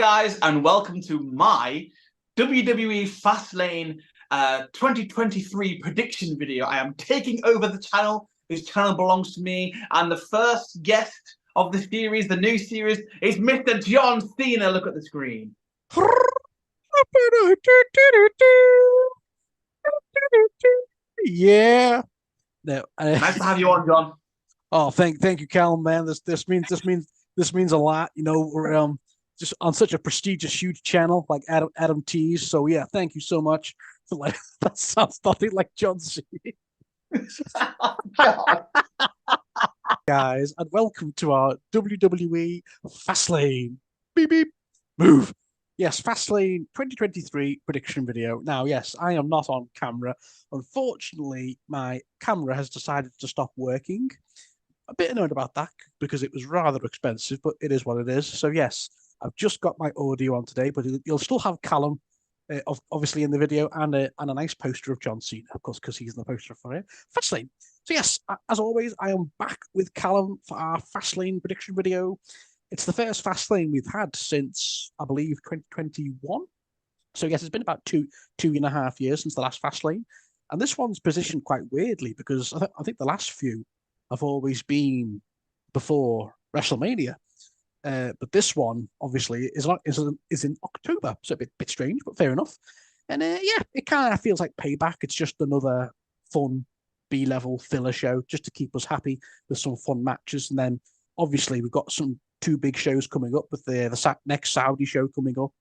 guys, and welcome to my WWE Fastlane 2023 prediction video. I am taking over the channel. This channel belongs to me, and the first guest of the series, the new series, is Mr. John Cena. Look at the screen. Yeah. No, nice to have you on, John. Oh, thank you, Callum, man. This means a lot. You know, we're just on such a prestigious, huge channel like Adam T's. So yeah, thank you so much. Like that sounds nothing like John Cena. God. Guys, and welcome to our WWE Fastlane. Beep beep. Move. Yes, Fastlane 2023 prediction video. Now, yes, I am not on camera. Unfortunately, my camera has decided to stop working. A bit annoyed about that because it was rather expensive, but it is what it is. So yes, I've just got my audio on today, but you'll still have Callum, obviously in the video, and a nice poster of John Cena, of course, because he's in the poster for it. Fastlane. So yes, as always, I am back with Callum for our Fastlane prediction video. It's the first Fastlane we've had since, I believe, 2021. So yes, it's been about two and a half years since the last Fastlane, and this one's positioned quite weirdly because I think the last few have always been before WrestleMania. But this one, obviously, is in October, so a bit strange, but fair enough. And yeah, it kind of feels like Payback. It's just another fun B-level filler show just to keep us happy with some fun matches. And then, obviously, we've got two big shows coming up with the next Saudi show coming up,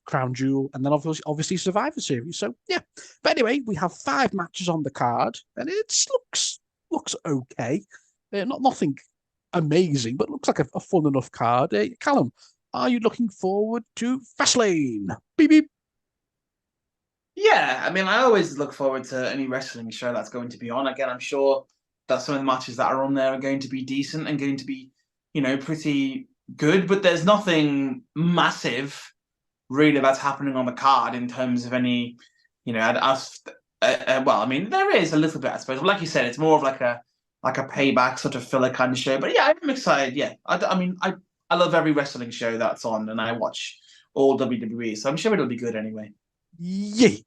Crown Jewel, and then obviously Survivor Series. So yeah, but anyway, we have 5 matches on the card, and it looks okay. Nothing amazing, but looks like a fun enough card. Callum, are you looking forward to Fastlane? Beep beep. Yeah, I mean, I always look forward to any wrestling show that's going to be on. Again, I'm sure that some of the matches that are on there are going to be decent and going to be, pretty good. But there's nothing massive really that's happening on the card in terms of any, well, I mean, there is a little bit, I suppose. But like you said, it's more of like a payback sort of filler kind of show. But yeah, I'm excited. Yeah, I mean, I love every wrestling show that's on, and I watch all WWE, so I'm sure it'll be good anyway. Yay.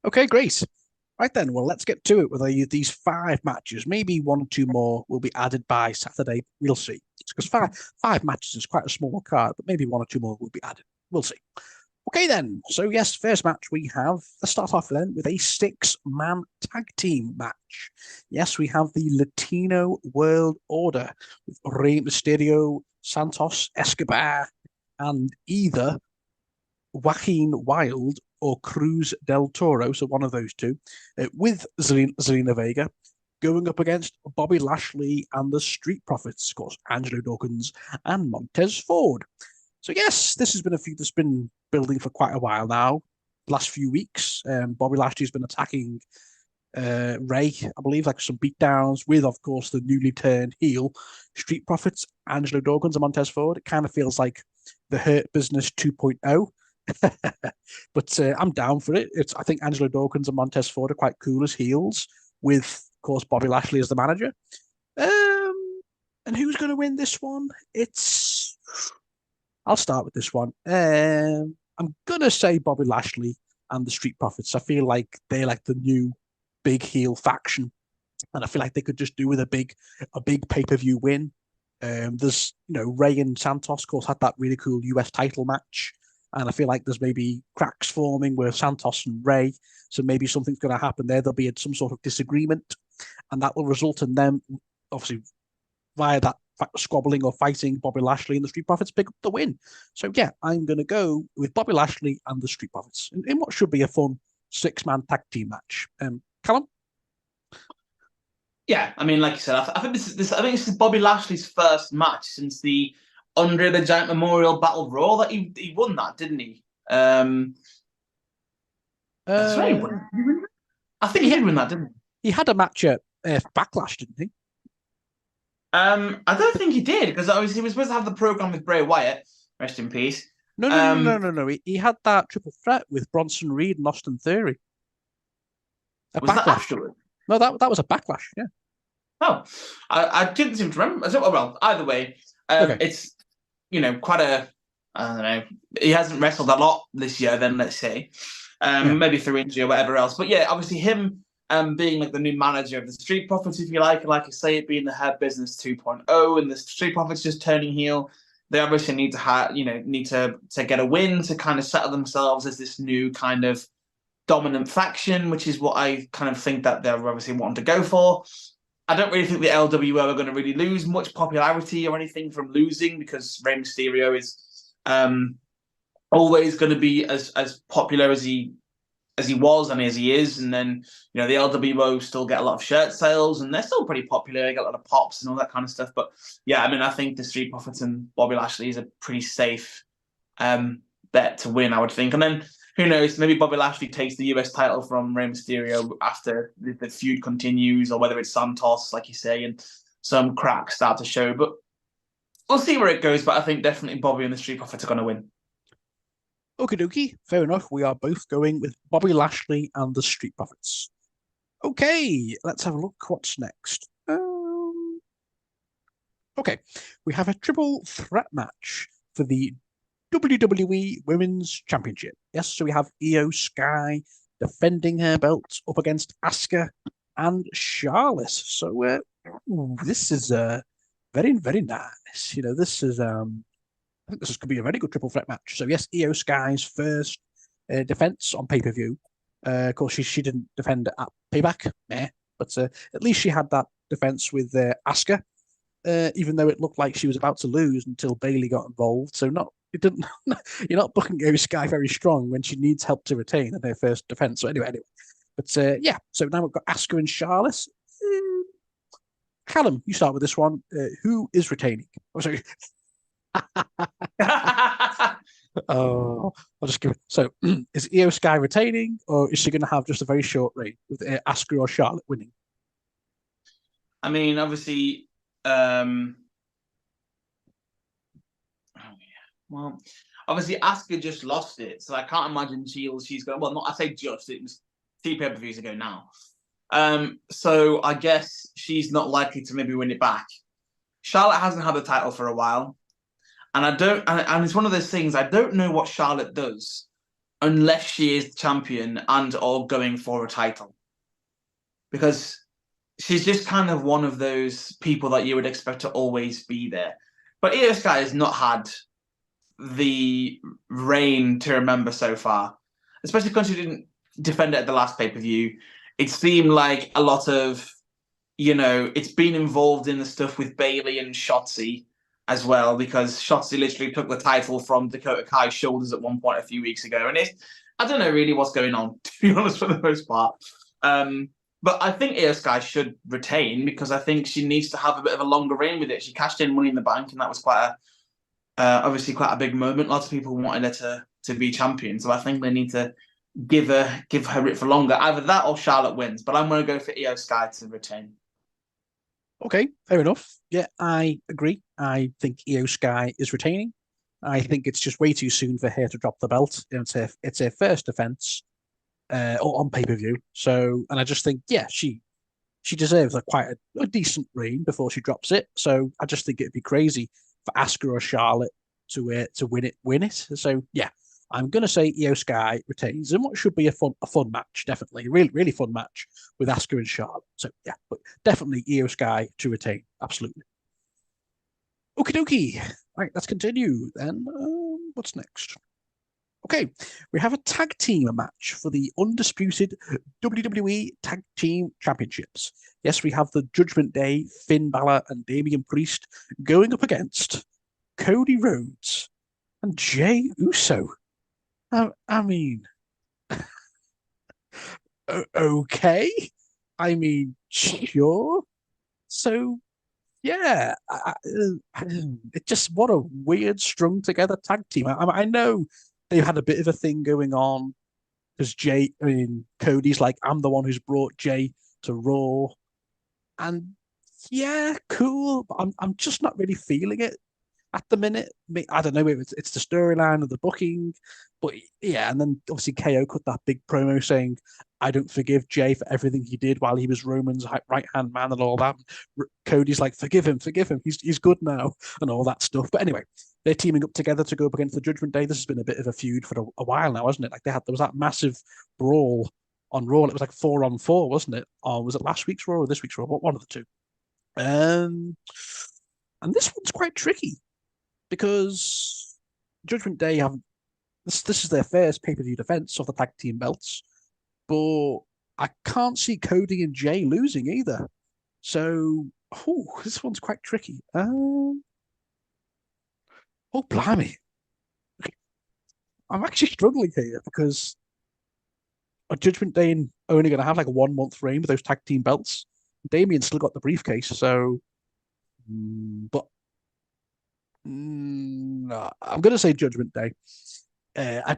Okay, great. Right then, well, let's get to it with these 5 matches. Maybe 1 or 2 more will be added by Saturday. We'll see. Because five matches is quite a small card, but maybe 1 or 2 more will be added. We'll see. Okay, then. So, yes, first match we have. Let's start off then with a 6-man tag team match. Yes, we have the Latino World Order with Rey Mysterio, Santos Escobar, and either Joaquin Wilde or Cruz del Toro, so one of those two, with Zelina Vega, going up against Bobby Lashley and the Street Profits, of course, Angelo Dawkins and Montez Ford. So yes, this has been that's been building for quite a while now. Last few weeks, Bobby Lashley's been attacking Ray, I believe, like some beatdowns with, of course, the newly turned heel Street Profits, Angelo Dawkins and Montez Ford. It kind of feels like the Hurt Business 2.0. But I'm down for it. I think Angelo Dawkins and Montez Ford are quite cool as heels, with, of course, Bobby Lashley as the manager. And who's going to win this one? I'll start with this one. I'm going to say Bobby Lashley and the Street Profits. I feel like they're like the new big heel faction, and I feel like they could just do with a big pay-per-view win. There's, Ray and Santos, of course, had that really cool US title match. And I feel like there's maybe cracks forming with Santos and Ray. So maybe something's going to happen there. There'll be some sort of disagreement. And that will result in them, obviously, via that squabbling or fighting, Bobby Lashley and the Street Profits pick up the win. So yeah, I'm going to go with Bobby Lashley and the Street Profits in what should be a fun 6-man tag team match. Callum? Yeah, I mean, like you said, I think this is Bobby Lashley's first match since the Andre the Giant Memorial Battle Royal that he won that, didn't he? That's right. I think he did win that, didn't he? He had a match at Backlash, didn't he? I don't think he did, because he was supposed to have the program with Bray Wyatt. Rest in peace. No. He had that triple threat with Bronson Reed and Austin Theory. Was that afterwards? No, that was a Backlash. Yeah. Oh, I didn't seem to remember. Well, either way, okay. It's quite a I don't know. He hasn't wrestled a lot this year, then let's say. Maybe through injury or whatever else. But yeah, obviously him being like the new manager of the Street Profits, if you like, and like I say, it being the head business 2.0, and the Street Profits just turning heel, they obviously need to need to get a win to kind of settle themselves as this new kind of dominant faction, which is what I kind of think that they're obviously wanting to go for. I don't really think the LWO are going to really lose much popularity or anything from losing, because Rey Mysterio is always going to be as popular as he was and as he is. And then, the LWO still get a lot of shirt sales, and they're still pretty popular. They get a lot of pops and all that kind of stuff. But yeah, I mean, I think the Street Profits and Bobby Lashley is a pretty safe bet to win, I would think. And then who knows, maybe Bobby Lashley takes the US title from Rey Mysterio after the feud continues, or whether it's Santos, like you say, and some cracks start to show. But we'll see where it goes. But I think definitely Bobby and the Street Profits are going to win. Okie dokie, fair enough. We are both going with Bobby Lashley and the Street Profits. Okay, let's have a look. What's next? Okay, we have a triple threat match for the WWE Women's Championship. Yes, so we have Io Sky defending her belt up against Asuka and Charlotte. So this is very, very nice. This is I think this could be a very good triple threat match. So yes, Io Sky's first defense on pay-per-view. Of course, she didn't defend at Payback, but at least she had that defense with Asuka, even though it looked like she was about to lose until Bayley got involved. So you're not booking Io Sky very strong when she needs help to retain in her first defense. So anyway. But yeah, so now we've got Asuka and Charlotte. Callum, you start with this one. Who is retaining? Oh, sorry. Oh, I'll just give it. So, is Io Sky retaining, or is she going to have just a very short reign with Asuka or Charlotte winning? I mean, obviously, well, obviously Asuka just lost it, so I can't imagine she's going. Well, not I say just, it was 2 pay-per-views ago now. So I guess she's not likely to maybe win it back. Charlotte hasn't had the title for a while. And and it's one of those things, I don't know what Charlotte does unless she is the champion and or going for a title. Because she's just kind of one of those people that you would expect to always be there. But Io Sky has not had the reign to remember so far, especially because she didn't defend it at the last pay-per-view. It seemed like a lot of, it's been involved in the stuff with Bayley and Shotzi as well, because Shotzi literally took the title from Dakota Kai's shoulders at one point a few weeks ago. And I don't know really what's going on, to be honest, for the most part. But I think Io Sky should retain, because I think she needs to have a bit of a longer reign with it. She cashed in Money in the Bank, and that was obviously quite a big moment. Lots of people wanted her to be champion. So I think they need to give her it for longer. Either that or Charlotte wins. But I'm going to go for Io Sky to retain. Okay, fair enough. Yeah, I agree. I think Io Sky is retaining. I think it's just way too soon for her to drop the belt. It's her first defense on pay-per-view. So, and I just think, yeah, she deserves quite a decent reign before she drops it. So I just think it'd be crazy for Asuka or Charlotte to win it. So yeah, I'm gonna say Io Sky retains in what should be a fun match, definitely. Really, really fun match with Asuka and Charlotte. So yeah, but definitely Io Sky to retain. Absolutely. Okie dokie. Right, let's continue then. What's next? Okay, we have a tag team match for the undisputed WWE Tag Team Championships. Yes, we have the Judgment Day, Finn Balor and Damian Priest going up against Cody Rhodes and Jey Uso. I mean, okay. I mean, sure. So, yeah, it just what a weird strung together tag team. I know they've had a bit of a thing going on because Cody's like, I'm the one who's brought Jey to Raw, and yeah, cool. But I'm just not really feeling it at the minute. I don't know if it's the storyline or the booking, but yeah. And then obviously KO cut that big promo saying, I don't forgive Jey for everything he did while he was Roman's right-hand man and all that. Cody's like, forgive him. He's good now and all that stuff. But anyway, they're teaming up together to go up against the Judgment Day. This has been a bit of a feud for a while now, hasn't it? Like there was that massive brawl on Raw. It was like 4-on-4, wasn't it? Or was it last week's Raw or this week's Raw? One of the two. And this one's quite tricky because Judgment Day have this is their first pay-per-view defense of the tag team belts, but I can't see Cody and Jay losing either. So, this one's quite tricky. Oh, blimey. I'm actually struggling here because a Judgment Day only going to have like a 1 month reign with those tag team belts. Damien's still got the briefcase, so. But no, I'm going to say Judgment Day. I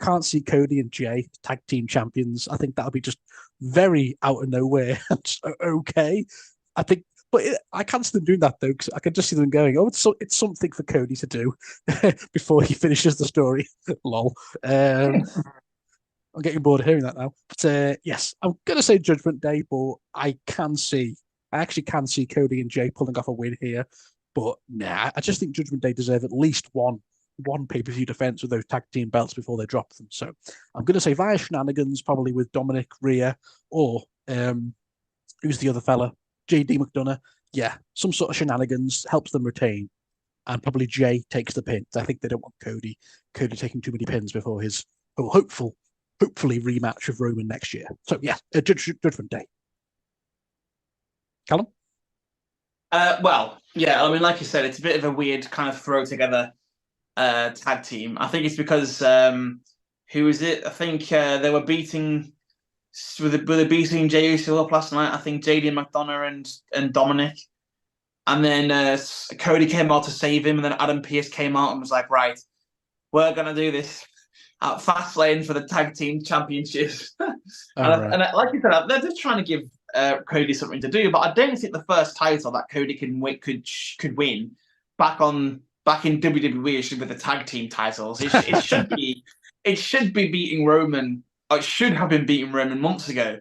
can't see Cody and Jay tag team champions. I think that'll be just very out of nowhere. Okay, I think, but I can't see them doing that though because I can just see them going, "Oh, it's something for Cody to do before he finishes the story." Lol. I'm getting bored of hearing that now. But yes, I'm gonna say Judgment Day, but I actually can see Cody and Jay pulling off a win here. But nah, I just think Judgment Day deserve at least one pay-per-view defense with those tag team belts before they drop them. So I'm going to say via shenanigans, probably with Dominic Rhea or who's the other fella? JD McDonough. Yeah, some sort of shenanigans helps them retain. And probably Jay takes the pins. I think they don't want Cody taking too many pins before his hopefully rematch of Roman next year. So yeah, Judgment Day. Callum? Well, yeah, I mean, like you said, it's a bit of a weird kind of throw together tag team. I think it's because who is it? I think they were beating Jey Uso up last night. I think JD McDonough and Dominic, and then Cody came out to save him, and then Adam Pearce came out and was like, "Right, we're gonna do this at Fastlane for the tag team championships." and like you said, they're just trying to give Cody something to do, but I don't think the first title that Cody could win back in WWE, it should be the tag team titles. It should be beating Roman. It should have been beating Roman months ago.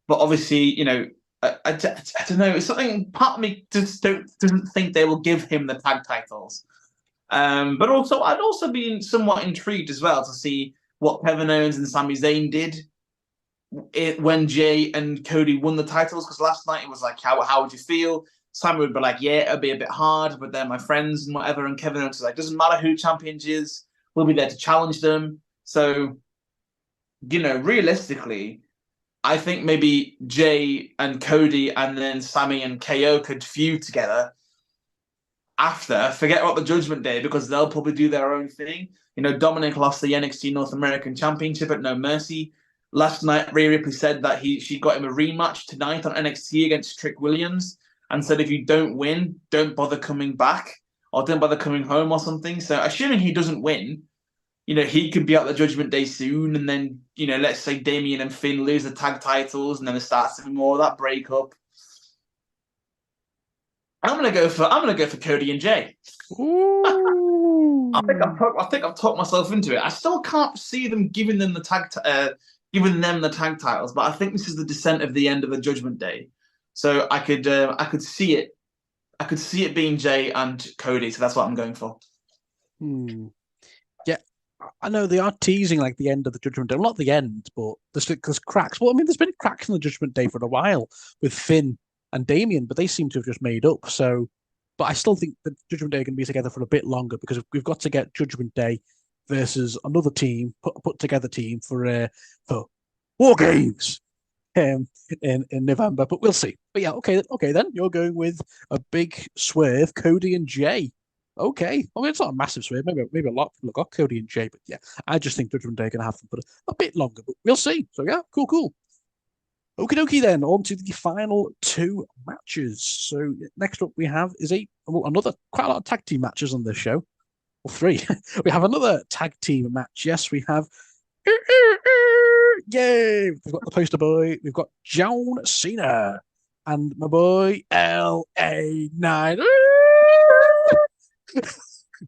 But obviously, I don't know. It's something. Part of me just doesn't think they will give him the tag titles. But also, I'd also be somewhat intrigued as well to see what Kevin Owens and Sami Zayn did when Jay and Cody won the titles. Because last night it was like, how would you feel? Simon would be like, yeah, it'll be a bit hard, but they're my friends and whatever. And Kevin Owens is like, doesn't matter who champions is, we'll be there to challenge them. So, realistically, I think maybe Jay and Cody and then Sammy and KO could feud together after. Forget about the Judgment Day because they'll probably do their own thing. Dominic lost the NXT North American Championship at No Mercy. Last night, Rhea Ripley said that she got him a rematch tonight on NXT against Trick Williams, and said if you don't win, don't bother coming back or don't bother coming home or something. So assuming he doesn't win, he could be at the Judgment Day soon, and then, let's say Damian and Finn lose the tag titles, and then there starts to be more of that breakup. I'm gonna go for Cody and Jay. I think I've talked myself into it. I still can't see them giving them the tag titles, but I think this is the descent of the end of the Judgment Day. So I could see it. I could see it being Jay and Cody. So that's what I'm going for. Yeah, I know they are teasing like the end of the Judgment Day. Well, not the end, but there's cracks. Well, I mean, there's been cracks in the Judgment Day for a while with Finn and Damian, but they seem to have just made up. So, but I still think the Judgment Day are going to be together for a bit longer because we've got to get Judgment Day versus another team, put together team for War Games in November. But we'll see. But yeah, okay then. You're going with a big swerve, Cody and Jay. Okay, I mean it's not a massive swerve. Maybe a lot of people got Cody and Jay, but yeah, I just think Judgment Day are going to have them for a bit longer. But we'll see. So yeah, cool. Okie dokie then, on to the final two matches. So next up we have is another quite a lot of tag team matches on this show. Well, three. We have another tag team match. Yes, we have yay! We've got the poster boy, we've got John Cena and my boy LA Knight.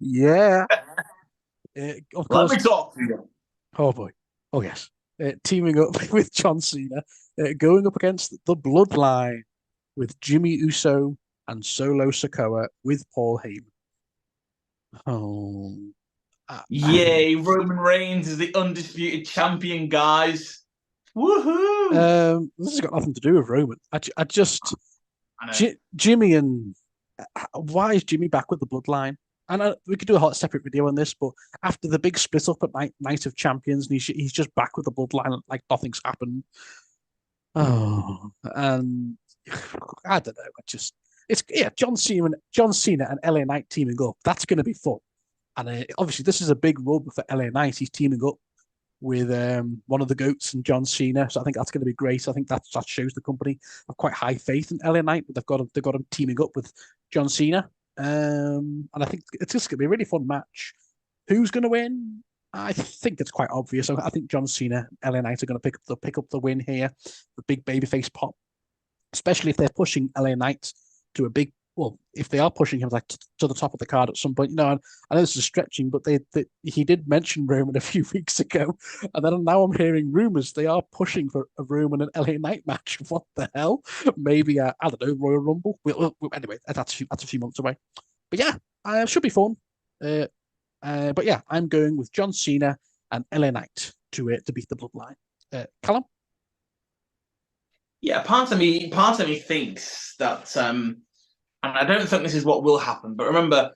Yeah. Of course. Let me talk to you. Oh boy. Oh yes. Teaming up with John Cena, going up against the Bloodline with Jimmy Uso and Solo Sikoa with Paul Heyman. Oh, uh, Yay, Roman Reigns is the undisputed champion, guys. Woohoo! this has got nothing to do with Roman. I just I know. Jimmy and why is Jimmy back with the bloodline? And we could do a hot separate video on this, but after the big split up at Night of Champions, and he's just back with the bloodline like nothing's happened. Oh, and I don't know. John Cena and LA Knight teaming up. That's going to be fun. And obviously, this is a big rub for LA Knight. He's teaming up with one of the goats and John Cena. So I think that's going to be great. I think that shows the company have quite high faith in LA Knight, but they've got him teaming up with John Cena. And I think it's just going to be a really fun match. Who's going to win? I think it's quite obvious. I think John Cena, LA Knight are going to pick up the win here. The big babyface pop, especially if they're pushing LA Knight to a big. Well, if they are pushing him like to the top of the card at some point, I know this is stretching, but he did mention Roman a few weeks ago, and then now I'm hearing rumors they are pushing for a Roman and LA Knight match. What the hell? Maybe I don't know, Royal Rumble. Anyway, that's a few months away. But yeah, it should be fun. But yeah, I'm going with John Cena and LA Knight to beat the Bloodline. Callum? Yeah, part of me thinks that, and I don't think this is what will happen. But remember,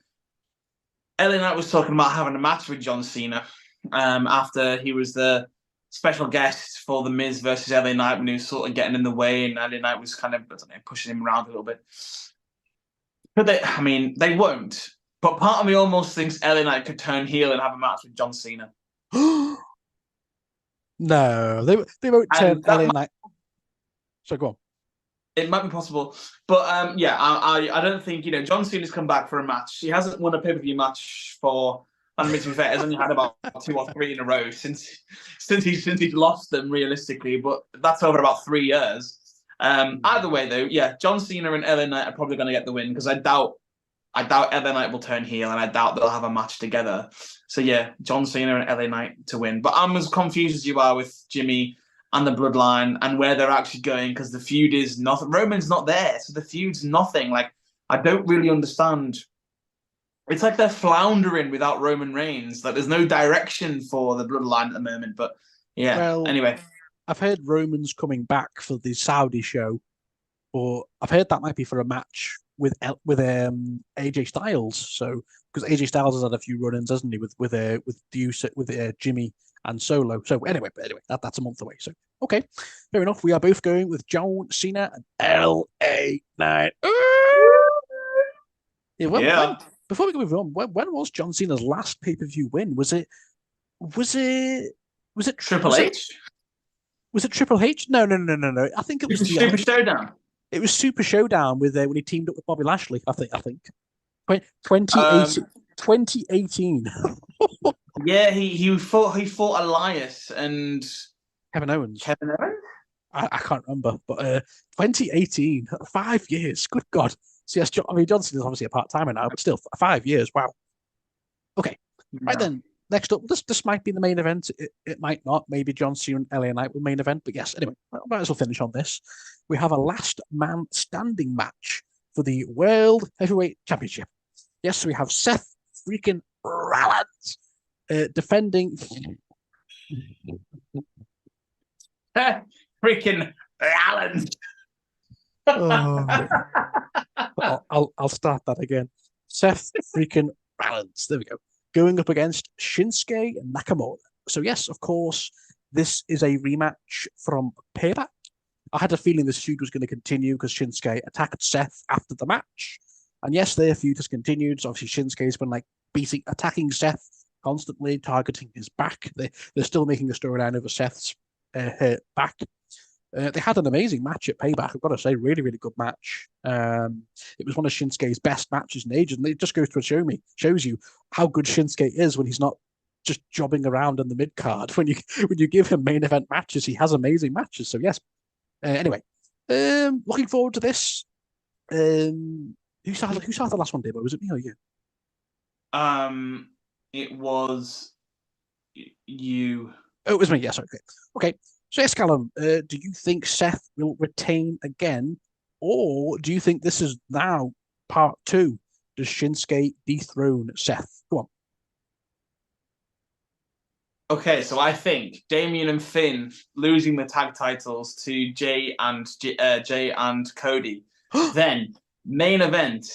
LA Knight was talking about having a match with John Cena after he was the special guest for The Miz versus LA Knight when he was sort of getting in the way, and LA Knight was kind of, I don't know, pushing him around a little bit. But they won't. But part of me almost thinks LA Knight could turn heel and have a match with John Cena. No, they won't turn LA Knight. So go on. It might be possible, but yeah, I don't think John Cena's come back for a match. He hasn't won a pay-per-view match for. I mean, to be fair, he's only had about 2 or 3 in a row since he's lost them realistically, but that's over about 3 years. Either way, though, yeah, John Cena and LA Knight are probably going to get the win because I doubt LA Knight will turn heel, and I doubt they'll have a match together. So yeah, John Cena and LA Knight to win. But I'm as confused as you are with Jimmy and the Bloodline and where they're actually going because the feud is nothing. Roman's not there, so the feud's nothing. Like, I don't really understand. It's like they're floundering without Roman Reigns. Like, there's no direction for the Bloodline at the moment. But yeah, well, anyway. I've heard Roman's coming back for the Saudi show, but I've heard that might be for a match with AJ Styles. So because AJ Styles has had a few run-ins, hasn't he, with Jimmy and Solo. So anyway, that's a month away. So okay, fair enough. We are both going with John Cena and LA Knight. Yeah. Before we move on, when was John Cena's last pay-per-view win? Was it Triple H? Was it Triple H? No. I think it was the Super Showdown. It was Super Showdown with when he teamed up with Bobby Lashley. I think 2018. Yeah, he fought Elias and Kevin Owens. Kevin Owens? I can't remember, but 2018, 5 years. Good God. So yes, John Cena's obviously a part timer now, but still 5 years. Wow. Okay, right then. Next up, this might be the main event. It might not. Maybe John Cena and LA Knight will main event. But yes, anyway, I might as well finish on this. We have a last man standing match for the World Heavyweight Championship. Yes, we have Seth freaking Rollins defending. Freaking Rollins. I'll start that again. Seth freaking Rollins. There we go. Going up against Shinsuke Nakamura. So yes, of course, this is a rematch from Payback. I had a feeling this feud was going to continue because Shinsuke attacked Seth after the match. And yes, their feud has continued. So obviously Shinsuke's been like attacking Seth constantly, targeting his back. They're still making a storyline over Seth's back. They had an amazing match at Payback. I've got to say, really, really good match. It was one of Shinsuke's best matches in ages, and it just goes to shows you how good Shinsuke is when he's not just jobbing around in the mid card. When you give him main event matches, he has amazing matches. So yes. Anyway, looking forward to this. Who started the last one, Debo? Was it me or you? It was you. Oh, it was me. Yes. Okay. So, yes, Callum, do you think Seth will retain again, or do you think this is now part 2? does Shinsuke dethrone Seth? Go on. Okay, so I think Damien and Finn losing the tag titles to Jay and Cody. Then main event,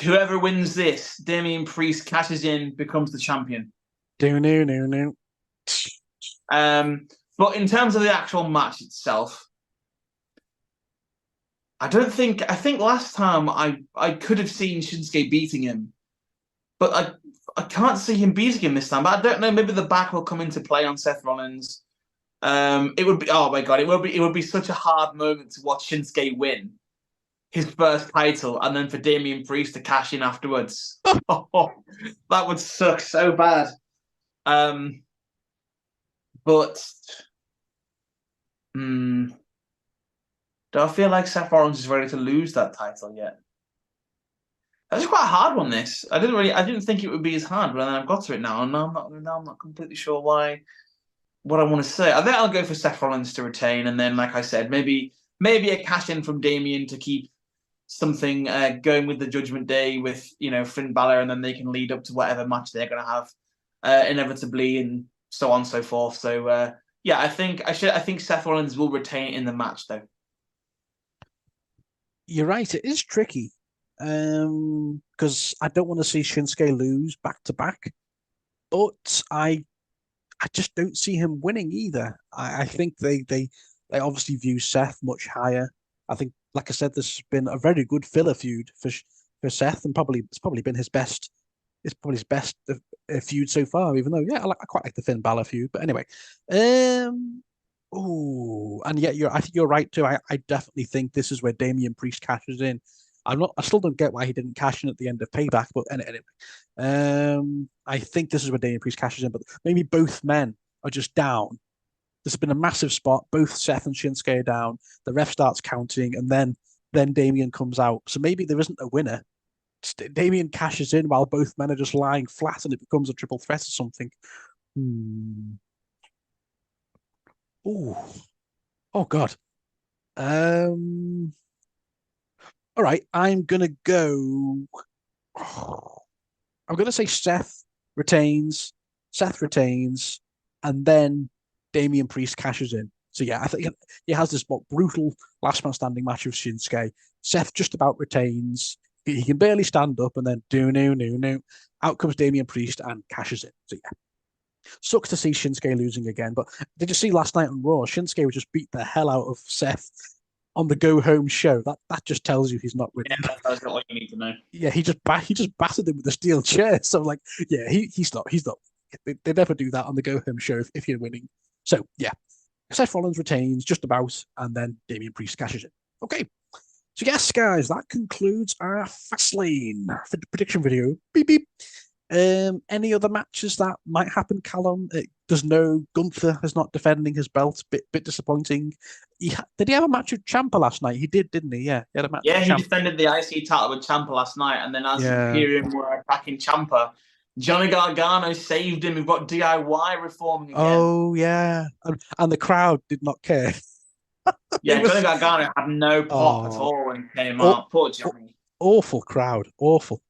whoever wins this, Damien Priest cashes in, becomes the champion. No. But in terms of the actual match itself, I think last time I could have seen Shinsuke beating him, but I can't see him beating him this time. But I don't know. Maybe the back will come into play on Seth Rollins. It would be, oh my god, it would be such a hard moment to watch Shinsuke win his first title and then for Damian Priest to cash in afterwards. That would suck so bad. But do I feel like Seth Rollins is ready to lose that title yet? That's quite a hard one. This I didn't think it would be as hard, but then I've got to it now, and now I'm not completely sure what I want to say. I think I'll go for Seth Rollins to retain, and then, like I said, maybe a cash in from Damien to keep something going with the Judgment Day with Finn Balor, and then they can lead up to whatever match they're going to have inevitably, and so on and so forth. So yeah, I think Seth Rollins will retain in the match though. You're right. It is tricky because I don't want to see Shinsuke lose back to back, but I just don't see him winning either. I think they obviously view Seth much higher. I think, like I said, this has been a very good filler feud for Seth, and it's probably been his best. It's probably his best feud so far. Even though, yeah, I quite like the Finn Balor feud. But anyway, oh, and yeah, I think you're right too. I definitely think this is where Damian Priest cashes in. I still don't get why he didn't cash in at the end of Payback, but anyway, I think this is where Damian Priest cashes in. But maybe both men are just down. There's been a massive spot. Both Seth and Shinsuke are down. The ref starts counting, and then Damian comes out. So maybe there isn't a winner. Damian cashes in while both men are just lying flat, and it becomes a triple threat or something. Oh, oh God. All right, I'm gonna go. I'm gonna say Seth retains, and then Damian Priest cashes in. So yeah, I think he has this brutal last man standing match with Shinsuke. Seth just about retains. He can barely stand up, and then no. Out comes Damian Priest and cashes in. So yeah, sucks to see Shinsuke losing again. But did you see last night on Raw? Shinsuke would just beat the hell out of Seth on the go home show. That just tells you he's not winning. Yeah, that's all you need to know. Yeah, he just battered him with the steel chair. So like, yeah, he's not. They never do that on the go home show if you're winning. So yeah, Seth Rollins retains just about, and then Damian Priest cashes in. Okay. So yes, guys, that concludes our Fastlane prediction video. Beep beep. Any other matches that might happen, Callum? There's no Gunther is not defending his belt. Bit disappointing. Did he have a match with Ciampa last night? He did, didn't he? Yeah, he had a match. Yeah, with he Ciampa. defended the IC title with Ciampa last night, and then as Yeah. Imperium were attacking Ciampa, Johnny Gargano saved him. We've got DIY reforming again. Oh yeah, and the crowd did not care. Yeah, Johnny Gargano had no pop at all when he came out. Poor Johnny. Awful crowd, awful.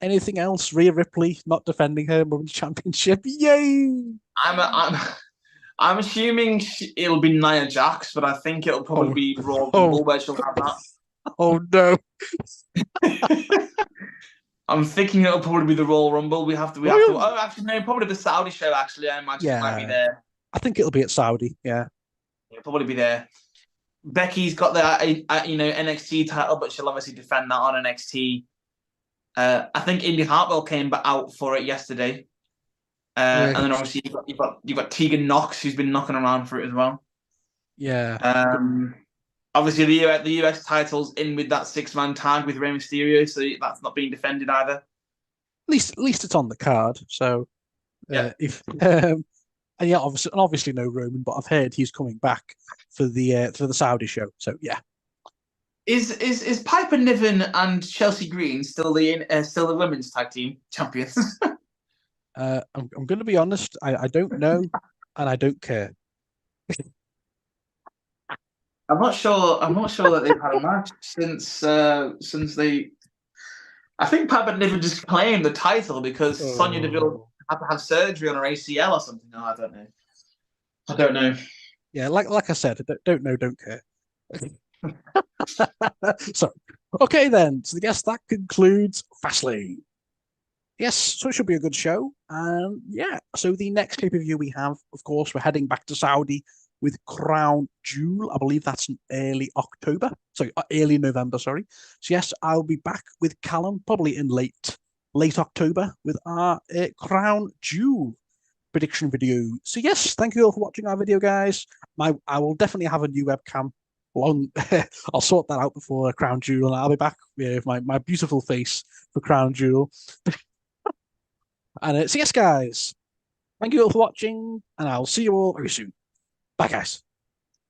Anything else? Rhea Ripley not defending her women's championship. Yay! I'm assuming it'll be Nia Jax, but I think it'll probably be Raw Rumble where she'll have that. Oh no! I'm thinking it'll probably be the Royal Rumble. We have to. Oh, actually, no, probably the Saudi show. Actually, I imagine it might be there. I think it'll be at Saudi. Yeah, it'll probably be there. Becky's got the NXT title, but she'll obviously defend that on NXT. I think Indy Hartwell came out for it yesterday, and then obviously you've got Tegan Knox, who's been knocking around for it as well. Yeah. Obviously the US title's in with that 6-man tag with Rey Mysterio, so that's not being defended either. At least it's on the card. So yeah. And yeah, obviously no Roman, but I've heard he's coming back for the Saudi show. So yeah. Is Piper Niven and Chelsea Green still the women's tag team champions? I'm going to be honest. I don't know, and I don't care. I'm not sure that they've had a match since they I think Pat never just claimed the title because Sonya Deville had to have surgery on her ACL or something. Oh, I don't know. I don't know. Yeah, like I said, don't know, don't care. So, okay then. So, yes, that concludes Fastlane. Yes, so it should be a good show. And yeah, so the next pay-per-view we have, of course, we're heading back to Saudi with Crown Jewel. I believe that's in early October. Sorry, early November, sorry. So yes, I'll be back with Callum probably in late October with our Crown Jewel prediction video. So yes, thank you all for watching our video, guys. I will definitely have a new webcam. I'll sort that out before Crown Jewel, and I'll be back with my beautiful face for Crown Jewel. And so yes, guys, thank you all for watching, and I'll see you all very soon. Bye, guys.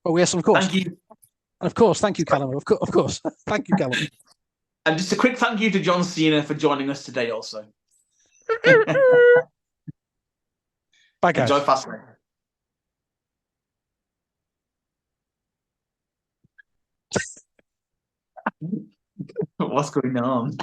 Oh yes, of course. Thank you. And of course, thank you, Callum. Of course. Thank you, Callum. And just a quick thank you to John Cena for joining us today also. Bye, guys. Enjoy Fastlane. What's going on?